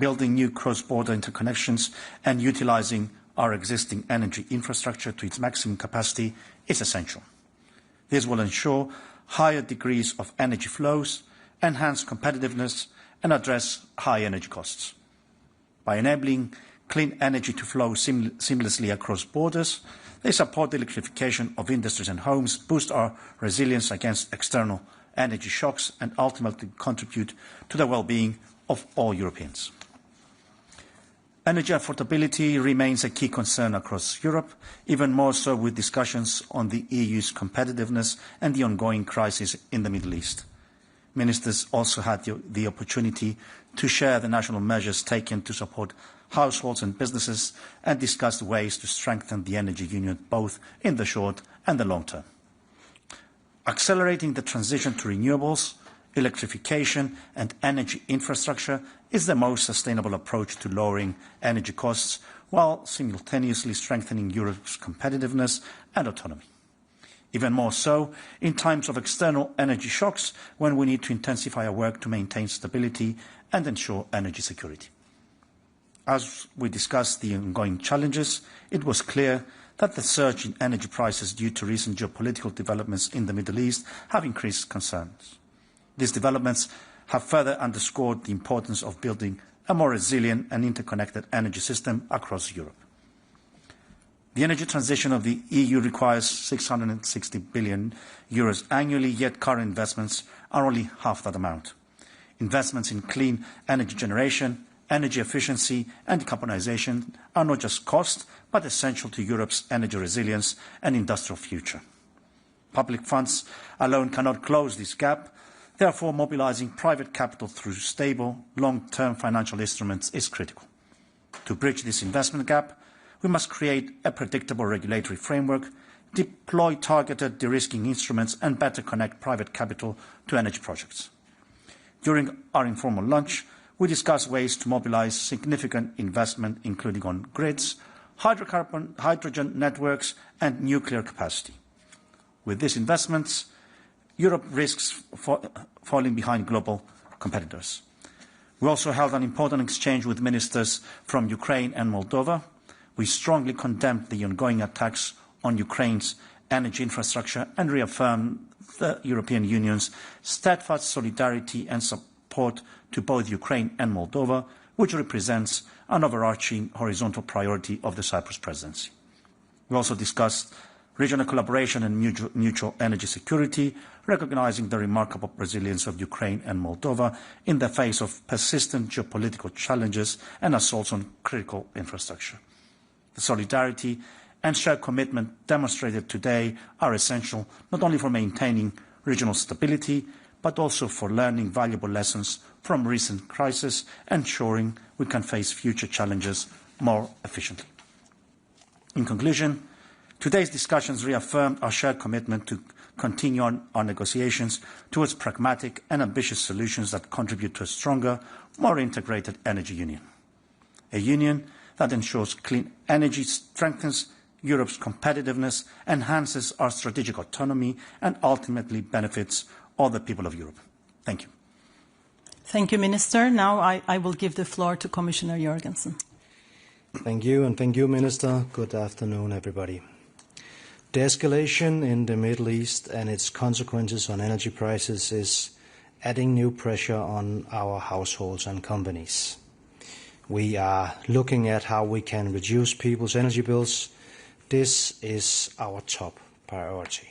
building new cross-border interconnections and utilising our existing energy infrastructure to its maximum capacity is essential. This will ensure higher degrees of energy flows, enhance competitiveness and address high energy costs. By enabling clean energy to flow seamlessly across borders, they support the electrification of industries and homes, boost our resilience against external energy shocks and ultimately contribute to the well-being of all Europeans. Energy affordability remains a key concern across Europe, even more so with discussions on the EU's competitiveness and the ongoing crisis in the Middle East. Ministers also had the opportunity to share the national measures taken to support households and businesses and discuss ways to strengthen the energy union both in the short and the long term. Accelerating the transition to renewables, electrification and energy infrastructure is the most sustainable approach to lowering energy costs while simultaneously strengthening Europe's competitiveness and autonomy. Even more so in times of external energy shocks when we need to intensify our work to maintain stability and ensure energy security. As we discussed the ongoing challenges, it was clear that the surge in energy prices due to recent geopolitical developments in the Middle East have increased concerns. These developments have further underscored the importance of building a more resilient and interconnected energy system across Europe. The energy transition of the EU requires €660 billion annually, yet current investments are only half that amount. Investments in clean energy generation, energy efficiency and decarbonisation are not just cost, but essential to Europe's energy resilience and industrial future. Public funds alone cannot close this gap. Therefore, mobilising private capital through stable, long-term financial instruments is critical. To bridge this investment gap, we must create a predictable regulatory framework, deploy targeted de-risking instruments and better connect private capital to energy projects. During our informal lunch, we discussed ways to mobilise significant investment, including on grids, hydrogen networks and nuclear capacity. With these investments, Europe risks falling behind global competitors. We also held an important exchange with ministers from Ukraine and Moldova. We strongly condemned the ongoing attacks on Ukraine's energy infrastructure and reaffirmed the European Union's steadfast solidarity and support to both Ukraine and Moldova, which represents an overarching horizontal priority of the Cyprus presidency. We also discussed regional collaboration and mutual energy security, recognising the remarkable resilience of Ukraine and Moldova in the face of persistent geopolitical challenges and assaults on critical infrastructure. The solidarity and shared commitment demonstrated today are essential not only for maintaining regional stability, but also for learning valuable lessons from recent crises, ensuring we can face future challenges more efficiently. In conclusion, today's discussions reaffirmed our shared commitment to continue on our negotiations towards pragmatic and ambitious solutions that contribute to a stronger, more integrated energy union. A union that ensures clean energy, strengthens Europe's competitiveness, enhances our strategic autonomy and ultimately benefits all the people of Europe. Thank you. Thank you, Minister. Now I will give the floor to Commissioner Jorgensen. Thank you, and thank you, Minister. Good afternoon, everybody. The escalation in the Middle East and its consequences on energy prices is adding new pressure on our households and companies. We are looking at how we can reduce people's energy bills. This is our top priority.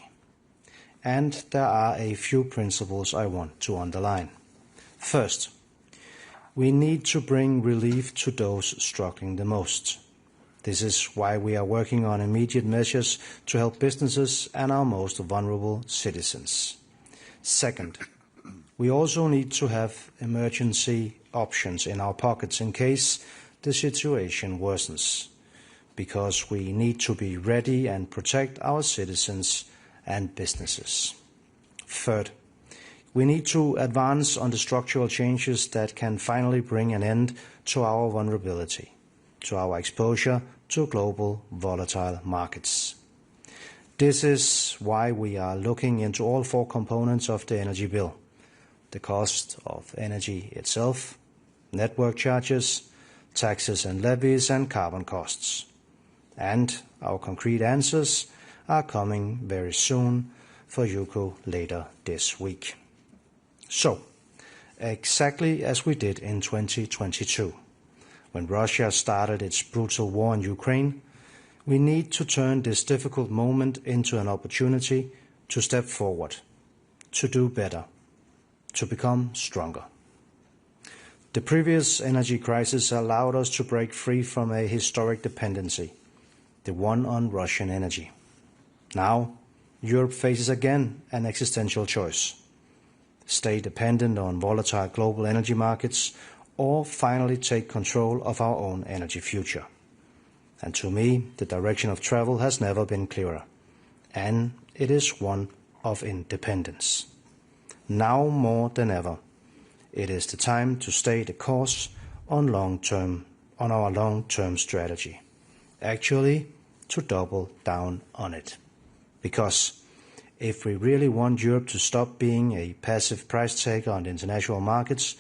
And there are a few principles I want to underline. First, we need to bring relief to those struggling the most. This is why we are working on immediate measures to help businesses and our most vulnerable citizens. Second, we also need to have emergency options in our pockets in case the situation worsens, because we need to be ready and protect our citizens and businesses. Third, we need to advance on the structural changes that can finally bring an end to our vulnerability, to our exposure to global volatile markets. This is why we are looking into all four components of the energy bill: the cost of energy itself, network charges, taxes and levies, and carbon costs. And our concrete answers are coming very soon for UCO later this week. So, exactly as we did in 2022, when Russia started its brutal war in Ukraine, we need to turn this difficult moment into an opportunity to step forward, to do better, to become stronger. The previous energy crisis allowed us to break free from a historic dependency, the one on Russian energy. Now, Europe faces again an existential choice: stay dependent on volatile global energy markets, or finally take control of our own energy future. And to me, the direction of travel has never been clearer, and it is one of independence. Now more than ever, it is the time to stay the course on our long-term strategy. Actually, to double down on it. Because if we really want Europe to stop being a passive price taker on the international markets,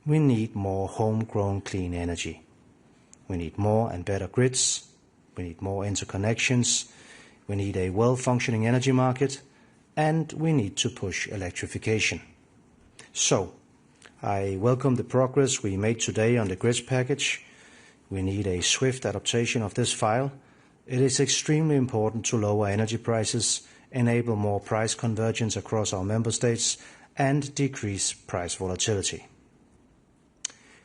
we need more homegrown clean energy. We need more and better grids. We need more interconnections. We need a well-functioning energy market. And we need to push electrification. So, I welcome the progress we made today on the grids package. We need a swift adaptation of this file. It is extremely important to lower energy prices, enable more price convergence across our member states, and decrease price volatility.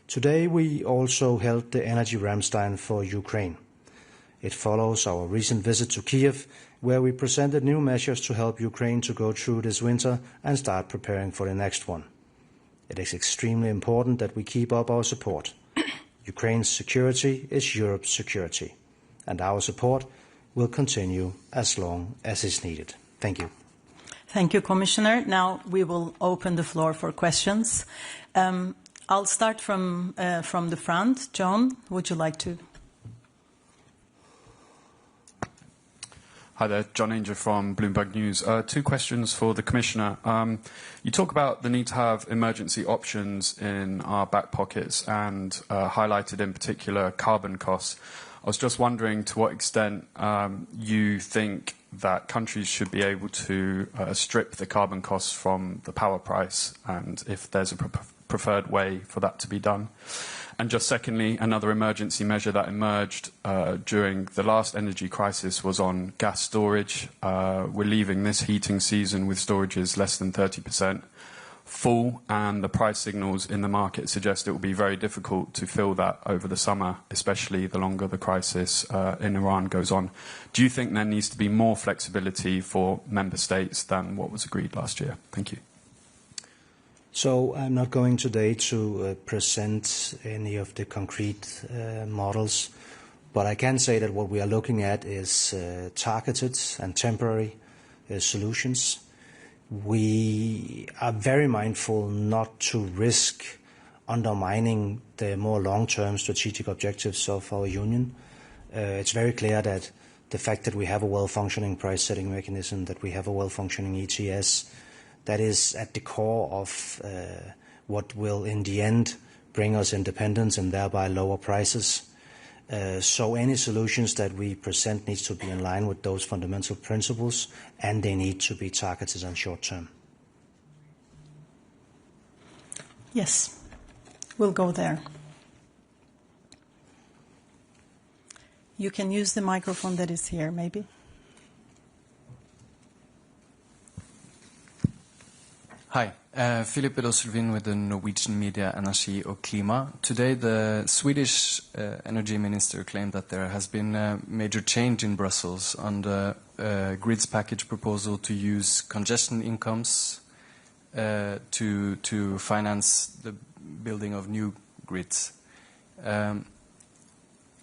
Today we also held the Energy Ramstein for Ukraine. It follows our recent visit to Kiev, where we presented new measures to help Ukraine to go through this winter and start preparing for the next one. It is extremely important that we keep up our support. Ukraine's security is Europe's security, and our support will continue as long as is needed. Thank you. Thank you, Commissioner. Now we will open the floor for questions. I'll start from the front. John, would you like to? Hi there, John Ainger from Bloomberg News. Two questions for the Commissioner. You talk about the need to have emergency options in our back pockets and highlighted in particular carbon costs. I was just wondering to what extent you think that countries should be able to strip the carbon costs from the power price, and if there's a preferred way for that to be done. And just secondly, another emergency measure that emerged during the last energy crisis was on gas storage. We're leaving this heating season with storages less than 30% full, and the price signals in the market suggest it will be very difficult to fill that over the summer, especially the longer the crisis in Iran goes on. Do you think there needs to be more flexibility for member states than what was agreed last year? Thank you. So I'm not going today to present any of the concrete models, but I can say that what we are looking at is targeted and temporary solutions. We are very mindful not to risk undermining the more long-term strategic objectives of our union. It's very clear that the fact that we have a well-functioning price-setting mechanism, that we have a well-functioning ETS, that is at the core of what will in the end bring us independence and thereby lower prices. So any solutions that we present needs to be in line with those fundamental principles, and they need to be targeted and short term. Yes, we'll go there. You can use the microphone that is here, maybe. Hi, Philip Sylvin with the Norwegian media Energi og Klima. Today the Swedish energy minister claimed that there has been a major change in Brussels on the grids package proposal to use congestion incomes to finance the building of new grids.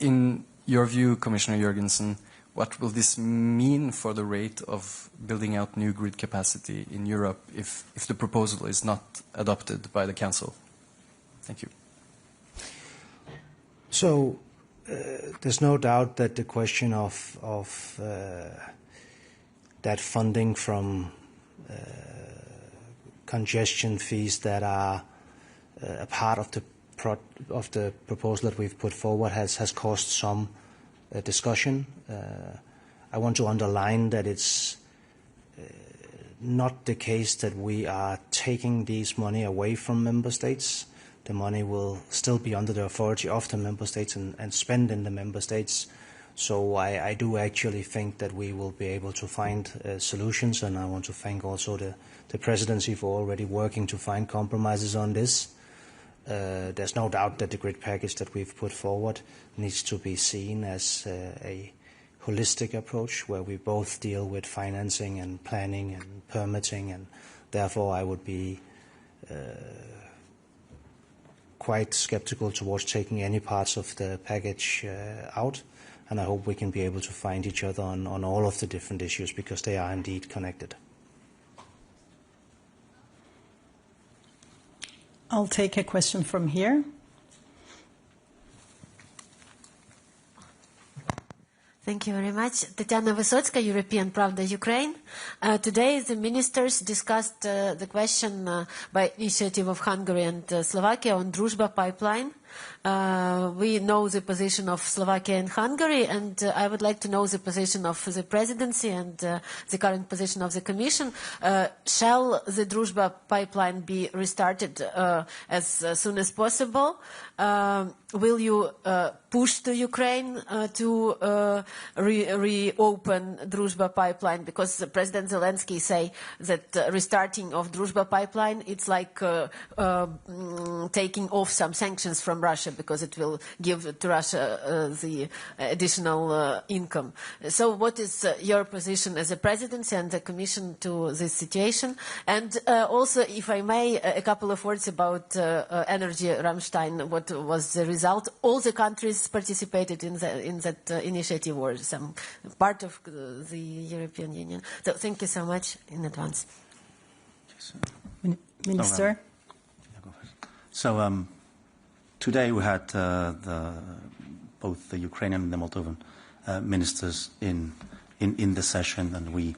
In your view, Commissioner Jørgensen, what will this mean for the rate of building out new grid capacity in Europe if the proposal is not adopted by the Council? Thank you. So there's no doubt that the question of that funding from congestion fees that are a part of the proposal that we've put forward has caused some discussion. I want to underline that it's not the case that we are taking these money away from member states. The money will still be under the authority of the member states and spent in the member states. So I do actually think that we will be able to find solutions, and I want to thank also the presidency for already working to find compromises on this. There's no doubt that the grid package that we've put forward needs to be seen as a holistic approach where we both deal with financing and planning and permitting, and therefore I would be quite skeptical towards taking any parts of the package out, and I hope we can be able to find each other on all of the different issues because they are indeed connected. I'll take a question from here. Thank you very much. Tatiana Vysotska, European Pravda, Ukraine. Today the ministers discussed the question by initiative of Hungary and Slovakia on Druzhba pipeline. We know the position of Slovakia and Hungary, and I would like to know the position of the presidency and the current position of the Commission. Shall the Druzhba pipeline be restarted as soon as possible? Will you push the Ukraine to reopen Druzhba pipeline? Because President Zelensky say that restarting of Druzhba pipeline, it's like taking off some sanctions from Russia because it will give to Russia the additional income. So what is your position as a presidency and the Commission to this situation? And also, if I may, a couple of words about energy Rammstein. What was the result? All the countries participated in that initiative, or some part of the European Union. So thank you so much in advance. Minister. So today we had both the Ukrainian and the Moldovan ministers in the session, and we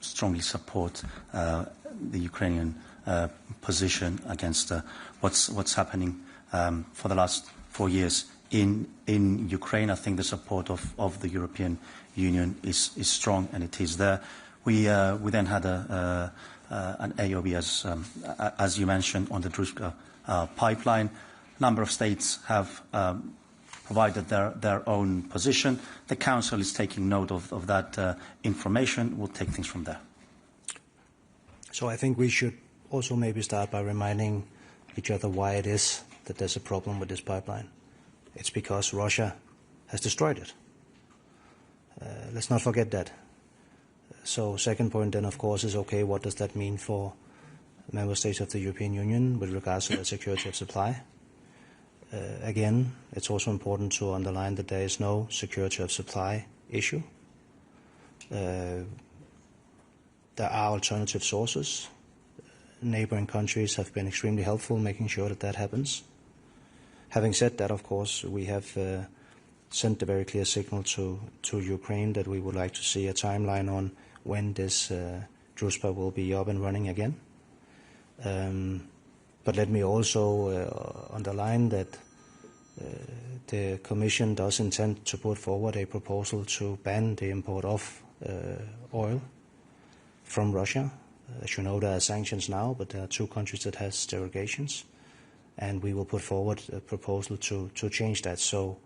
strongly support the Ukrainian position against what's happening for the last 4 years in Ukraine. I think the support of the European Union is strong, and it is there. We then had an AOB, as you mentioned, on the Druzhba pipeline. A number of states have provided their own position. The Council is taking note of that information. We'll take things from there. So I think we should also maybe start by reminding each other why it is that there's a problem with this pipeline. It's because Russia has destroyed it. Let's not forget that. So second point then, of course, is, okay, what does that mean for member states of the European Union with regards to the security of supply? Again, it's also important to underline that there is no security of supply issue. There are alternative sources. Neighboring countries have been extremely helpful making sure that happens. Having said that, of course, we have sent a very clear signal to Ukraine that we would like to see a timeline on when this Druzhba will be up and running again. But let me also underline that the Commission does intend to put forward a proposal to ban the import of oil from Russia. As you know, there are sanctions now, but there are 2 countries that has derogations, and we will put forward a proposal to change that. So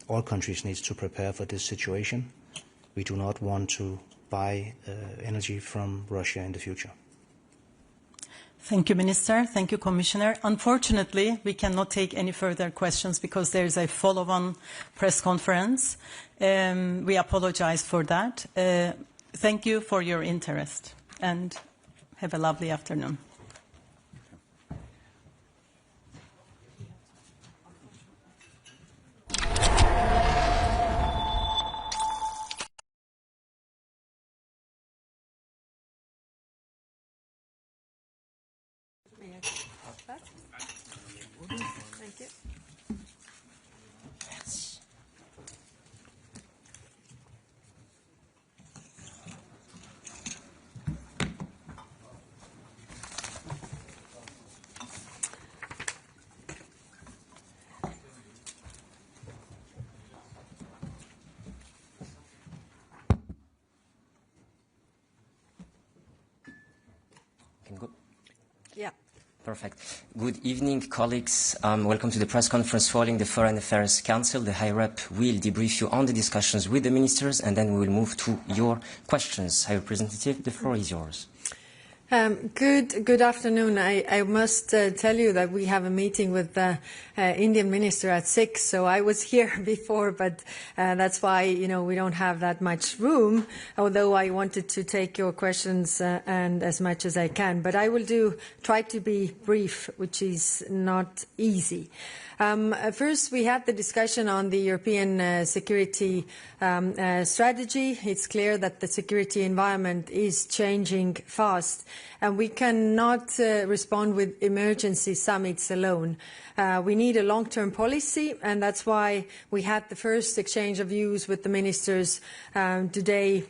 all countries need to prepare for this situation. We do not want to buy energy from Russia in the future. Thank you, Minister. Thank you, Commissioner. Unfortunately, we cannot take any further questions because there is a follow-on press conference. We apologize for that. Thank you for your interest, and have a lovely afternoon. Thank you. Perfect. Good evening, colleagues. Welcome to the press conference following the Foreign Affairs Council. The High Rep will debrief you on the discussions with the ministers, and then we will move to your questions. High Representative, the floor is yours. Good afternoon. I must tell you that we have a meeting with the Indian minister at 6, so I was here before, but that's why, we don't have that much room, although I wanted to take your questions and as much as I can. But I will try to be brief, which is not easy. First, we had the discussion on the European security strategy. It's clear that the security environment is changing fast, and we cannot respond with emergency summits alone. We need a long-term policy, and that's why we had the first exchange of views with the ministers today.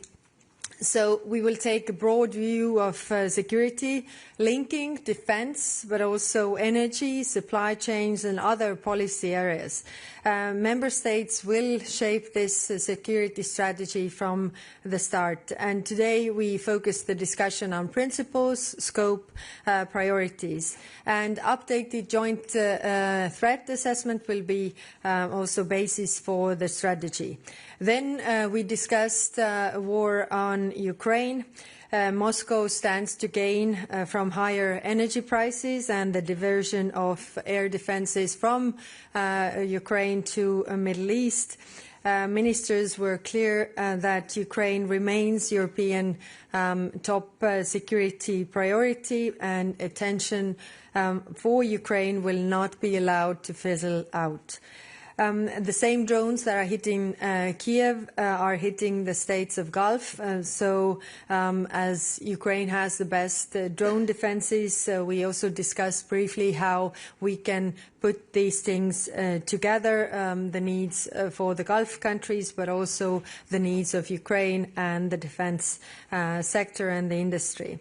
So we will take a broad view of security, linking defense, but also energy, supply chains, and other policy areas. Member states will shape this security strategy from the start. And today we focus the discussion on principles, scope, priorities. And updated joint threat assessment will be also basis for the strategy. Then we discussed war on Ukraine. Moscow stands to gain from higher energy prices and the diversion of air defenses from Ukraine to the Middle East. Ministers were clear that Ukraine remains European top security priority, and attention for Ukraine will not be allowed to fizzle out. The same drones that are hitting Kiev are hitting the states of Gulf. As Ukraine has the best drone defenses, we also discussed briefly how we can put these things together, the needs for the Gulf countries, but also the needs of Ukraine and the defense sector and the industry.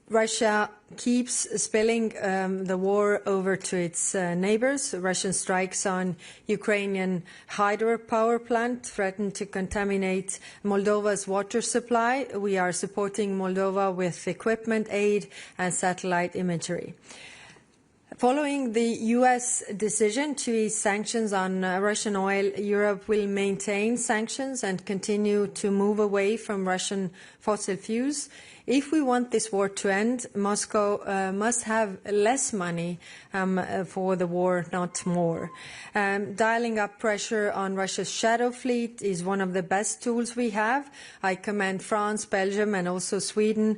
Russia keeps spilling the war over to its neighbors. Russian strikes on Ukrainian hydropower plant threaten to contaminate Moldova's water supply. We are supporting Moldova with equipment, aid, and satellite imagery. Following the U.S. decision to ease sanctions on Russian oil, Europe will maintain sanctions and continue to move away from Russian fossil fuels. If we want this war to end, Moscow must have less money for the war, not more. Dialing up pressure on Russia's shadow fleet is one of the best tools we have. I commend France, Belgium, and also Sweden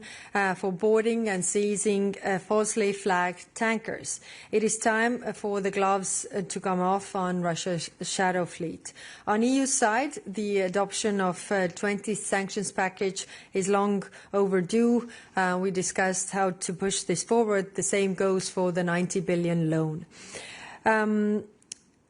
for boarding and seizing falsely flagged tankers. It is time for the gloves to come off on Russia's shadow fleet. On EU side, the adoption of 20th sanctions package is long overdue. We discussed how to push this forward. The same goes for the 90 billion loan.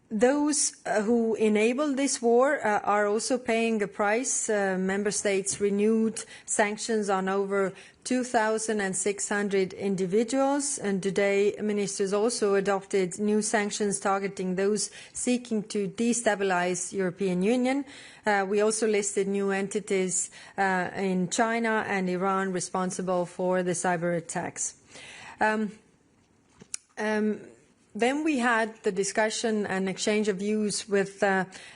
Those who enable this war are also paying a price. Member states renewed sanctions on over 2,600 individuals, and today ministers also adopted new sanctions targeting those seeking to destabilize European Union. We also listed new entities in China and Iran responsible for the cyber attacks. Then we had the discussion and exchange of views with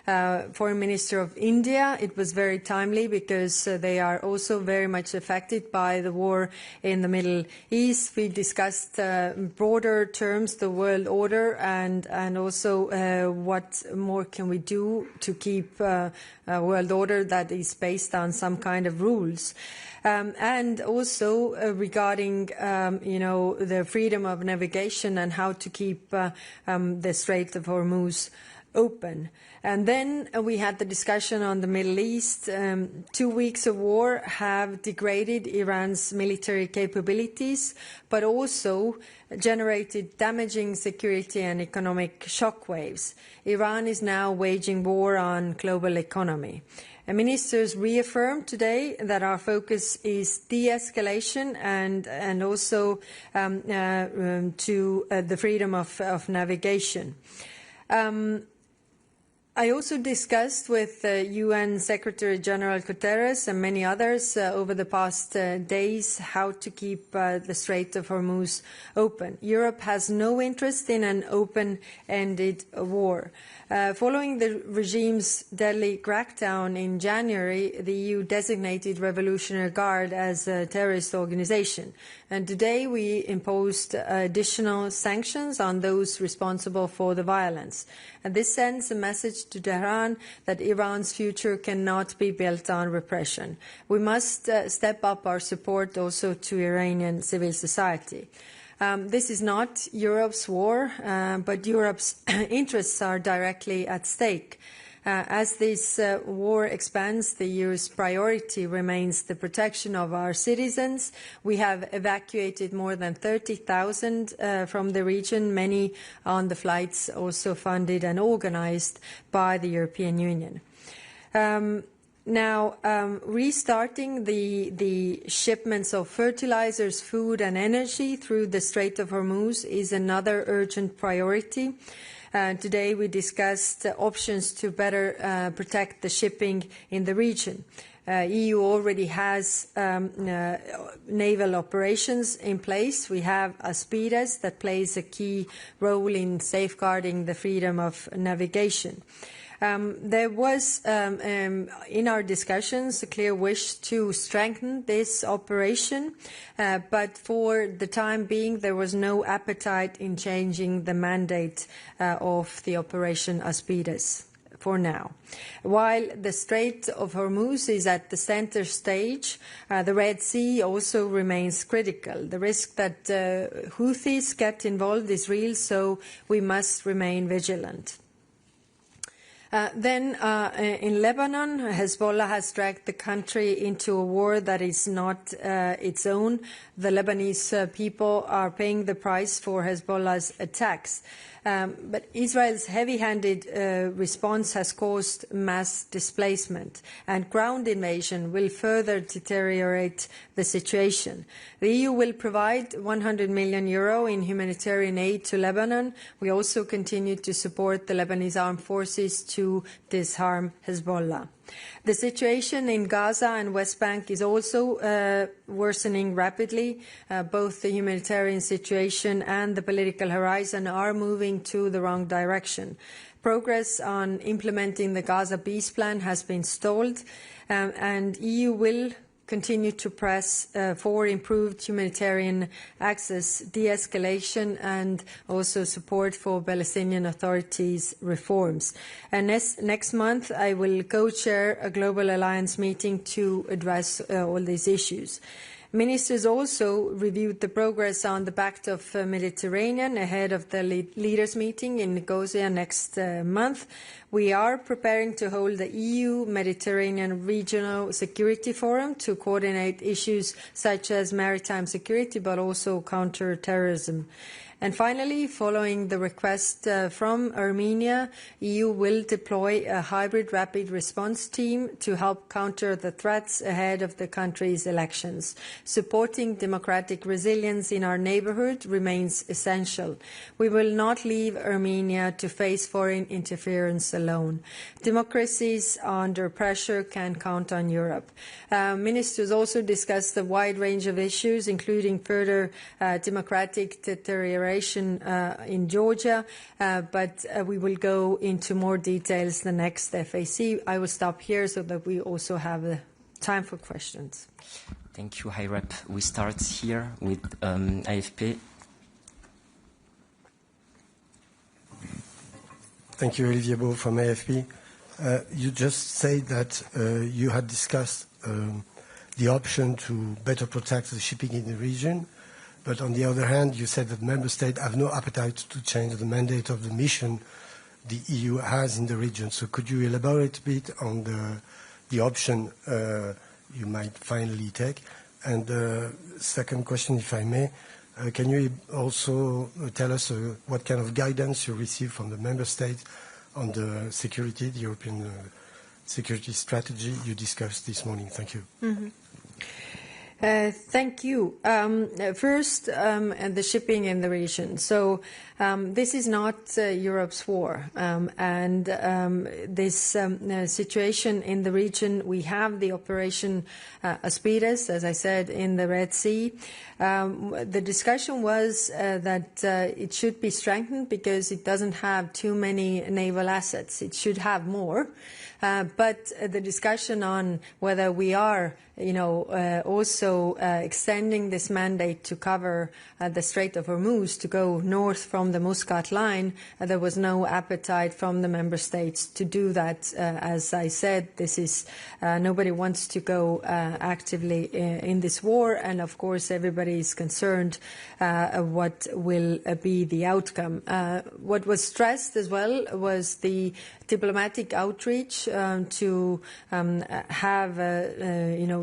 Foreign Minister of India. It was very timely because they are also very much affected by the war in the Middle East. We discussed broader terms, the world order, and also what more can we do to keep a world order that is based on some kind of rules. And also regarding, the freedom of navigation and how to keep the Strait of Hormuz open. And then we had the discussion on the Middle East. 2 weeks of war have degraded Iran's military capabilities, but also generated damaging security and economic shockwaves. Iran is now waging war on global economy. Ministers reaffirmed today that our focus is de-escalation and also to the freedom of navigation. I also discussed with UN Secretary General Guterres and many others over the past days how to keep the Strait of Hormuz open. Europe has no interest in an open-ended war. Following the regime's deadly crackdown in January, the EU designated Revolutionary Guard as a terrorist organization. And today we imposed additional sanctions on those responsible for the violence. And this sends a message to Tehran that Iran's future cannot be built on repression. We must step up our support also to Iranian civil society. This is not Europe's war, but Europe's interests are directly at stake. As this war expands, the EU's priority remains the protection of our citizens. We have evacuated more than 30,000 from the region, many on the flights also funded and organized by the European Union. Now, restarting the shipments of fertilizers, food and energy through the Strait of Hormuz is another urgent priority. Today we discussed options to better protect the shipping in the region. EU already has naval operations in place. We have Aspides that plays a key role in safeguarding the freedom of navigation. There was, in our discussions, a clear wish to strengthen this operation, but for the time being, there was no appetite in changing the mandate of the Operation Aspides for now. While the Strait of Hormuz is at the center stage, the Red Sea also remains critical. The risk that Houthis get involved is real, so we must remain vigilant. Then in Lebanon, Hezbollah has dragged the country into a war that is not its own. The Lebanese people are paying the price for Hezbollah's attacks. But Israel's heavy-handed response has caused mass displacement, and ground invasion will further deteriorate the situation. The EU will provide €100 million in humanitarian aid to Lebanon. We also continue to support the Lebanese armed forces to disarm Hezbollah. The situation in Gaza and West Bank is also worsening rapidly. Both the humanitarian situation and the political horizon are moving to the wrong direction. Progress on implementing the Gaza peace plan has been stalled, and EU will continue to press for improved humanitarian access, de-escalation, and also support for Palestinian authorities' reforms. And next month, I will co-chair a Global Alliance meeting to address all these issues. Ministers also reviewed the progress on the Pact of Mediterranean ahead of the leaders' meeting in Nicosia next month. We are preparing to hold the EU-Mediterranean Regional Security Forum to coordinate issues such as maritime security, but also counter-terrorism. And finally, following the request from Armenia, EU will deploy a hybrid rapid response team to help counter the threats ahead of the country's elections. Supporting democratic resilience in our neighborhood remains essential. We will not leave Armenia to face foreign interference alone. Democracies under pressure can count on Europe. Ministers also discussed a wide range of issues, including further democratic deterioration in Georgia, but we will go into more details the next FAC. I will stop here so that we also have time for questions. Thank you, High Rep. We start here with AFP. Thank you, Olivier Beau from AFP. You just said that you had discussed the option to better protect the shipping in the region. But on the other hand, you said that member states have no appetite to change the mandate of the mission the EU has in the region. So could you elaborate a bit on the option you might finally take? And second question, if I may, can you also tell us what kind of guidance you received from the member states on the security, the European security strategy you discussed this morning? Thank you. Mm-hmm. Thank you. First, the shipping in the region. So this is not Europe's war. This situation in the region, we have the Operation Aspides, as I said, in the Red Sea. The discussion was that it should be strengthened because it doesn't have too many naval assets. It should have more. But the discussion on whether we are, also extending this mandate to cover the Strait of Hormuz, to go north from the Muscat line, there was no appetite from the member states to do that. As I said, this is nobody wants to go actively in this war, and of course everybody is concerned what will be the outcome. What was stressed as well was the diplomatic outreach to have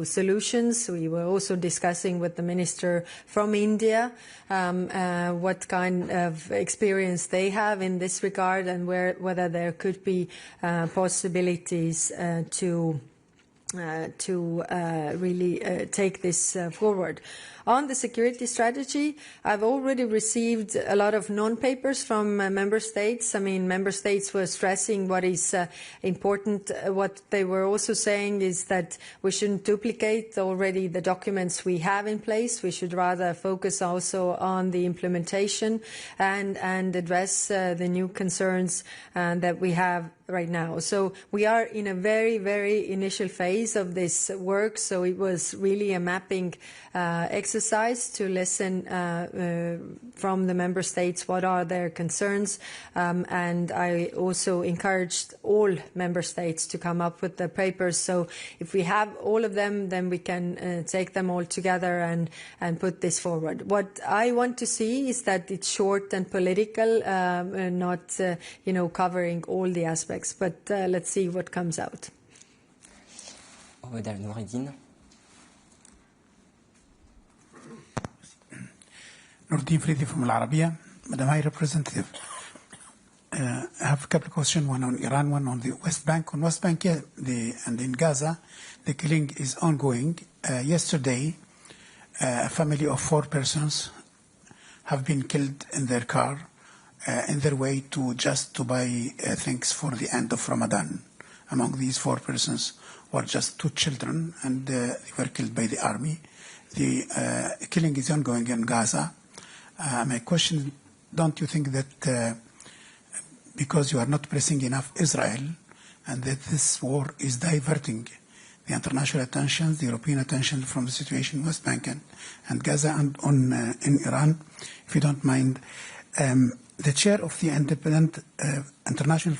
solutions. We were also discussing with the minister from India what kind of experience they have in this regard, and whether there could be possibilities to really take this forward. On the security strategy, I've already received a lot of non-papers from member states. I mean, member states were stressing what is important. What they were also saying is that we shouldn't duplicate already the documents we have in place. We should rather focus also on the implementation and address the new concerns that we have right now. So we are in a very, very initial phase of this work. So it was really a mapping exercise to listen from the member states what are their concerns, and I also encouraged all member states to come up with the papers. So if we have all of them, then we can take them all together and put this forward. What I want to see is that it's short and political, not covering all the aspects. But let's see what comes out. Over there, Noureddin. Nordin Fridi from Al Arabiya. Madam High Representative, I have a couple of questions, one on Iran, one on the West Bank. On West Bank, and in Gaza, the killing is ongoing. Yesterday, a family of 4 persons have been killed in their car in their way to buy things for the end of Ramadan. Among these 4 persons were just 2 children, and they were killed by the army. The killing is ongoing in Gaza. My question, don't you think that because you are not pressing enough Israel, and that this war is diverting the international attention, the European attention from the situation in West Bank and Gaza and in Iran, if you don't mind, the chair of the independent international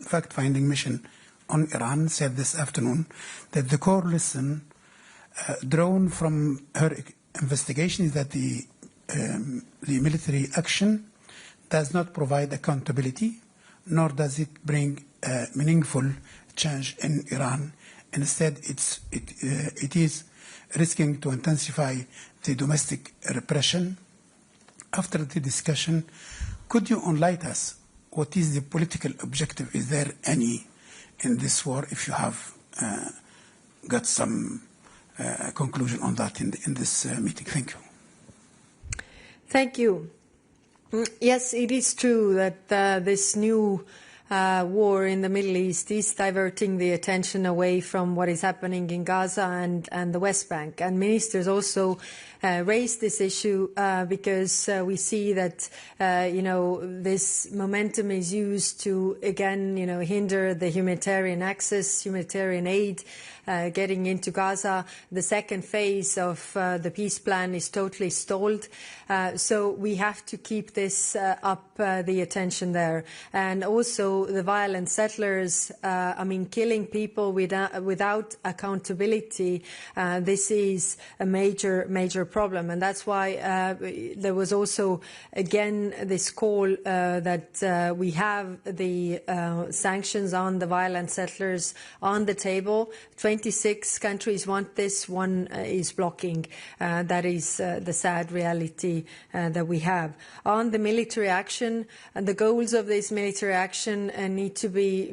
fact-finding mission on Iran said this afternoon that the core lesson drawn from her investigation is that the military action does not provide accountability, nor does it bring meaningful change in Iran. Instead, it is risking to intensify the domestic repression. After the discussion, could you enlighten us what is the political objective? Is there any in this war? If you have got some conclusion on that in this meeting. Thank you. Thank you. Yes, it is true that this new war in the Middle East is diverting the attention away from what is happening in Gaza and the West Bank. And ministers also raised this issue because we see that, this momentum is used to, again, hinder the humanitarian access, humanitarian aid getting into Gaza. The second phase of the peace plan is totally stalled. So we have to keep this up, the attention there. And also the violent settlers, killing people without accountability, this is a major problem. And that's why there was also, again, this call that we have the sanctions on the violent settlers on the table. 26 countries want this, one is blocking. That is the sad reality that we have. On the military action, and the goals of this military action attention need to be,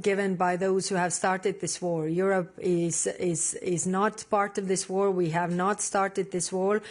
given by those who have started this war. Europe is not part of this war. We have not started this war,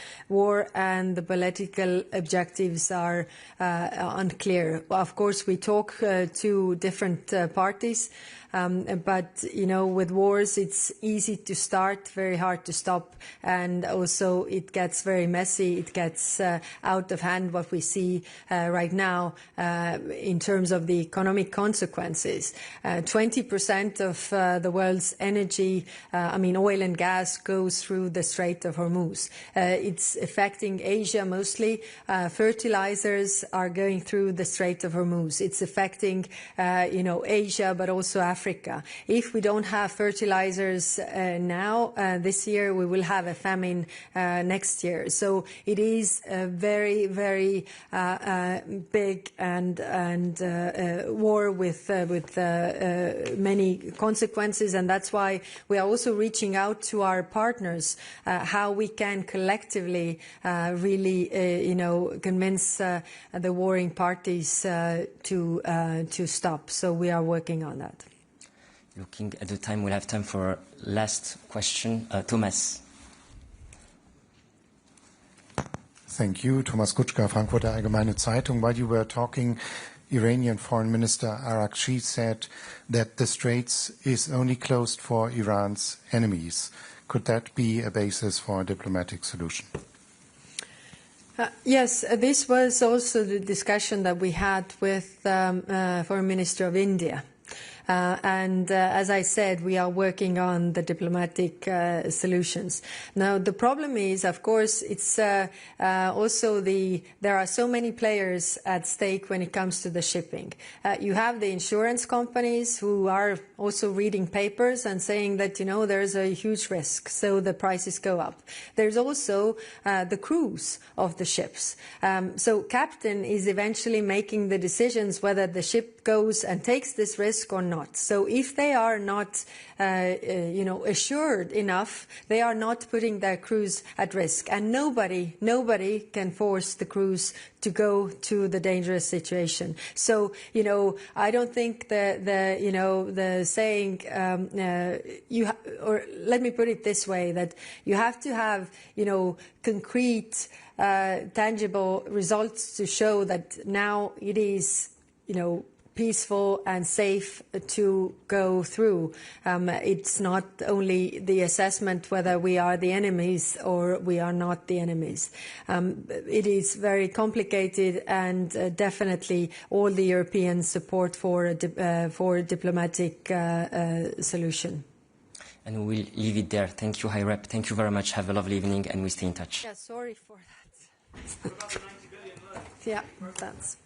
and the political objectives are unclear. Of course, we talk to different parties. But, with wars, it's easy to start, very hard to stop. And also it gets very messy. It gets out of hand what we see right now in terms of the economic consequences. 20% of the world's energy, oil and gas, goes through the Strait of Hormuz. It's affecting Asia mostly. Fertilizers are going through the Strait of Hormuz. It's affecting, Asia, but also Africa. If we don't have fertilizers now, this year, we will have a famine next year. So it is a very, very big and war with many consequences, and that's why we are also reaching out to our partners how we can collectively really, convince the warring parties to stop. So we are working on that. Looking at the time, we'll have time for last question. Thomas. Thank you. Thomas Kutschka, Frankfurter Allgemeine Zeitung. While you were talking, Iranian Foreign Minister Arakchi said that the Straits is only closed for Iran's enemies. Could that be a basis for a diplomatic solution? Yes, this was also the discussion that we had with Foreign Minister of India. And as I said, we are working on the diplomatic solutions. Now, the problem is, of course, it's also there are so many players at stake when it comes to the shipping. You have the insurance companies who are also reading papers and saying that, there's a huge risk, so the prices go up. There's also the crews of the ships. So captain is eventually making the decisions whether the ship goes and takes this risk or not. So if they are not, assured enough, they are not putting their crews at risk. And nobody can force the crews to go to the dangerous situation. So, I don't think the saying, or let me put it this way, that you have to have, concrete, tangible results to show that now it is, peaceful and safe to go through. It's not only the assessment whether we are the enemies or we are not the enemies. It is very complicated, and definitely all the European support for a diplomatic solution. And we'll leave it there. Thank you, High Rep. Thank you very much. Have a lovely evening, and we stay in touch. Yeah, sorry for that. Yeah, that's...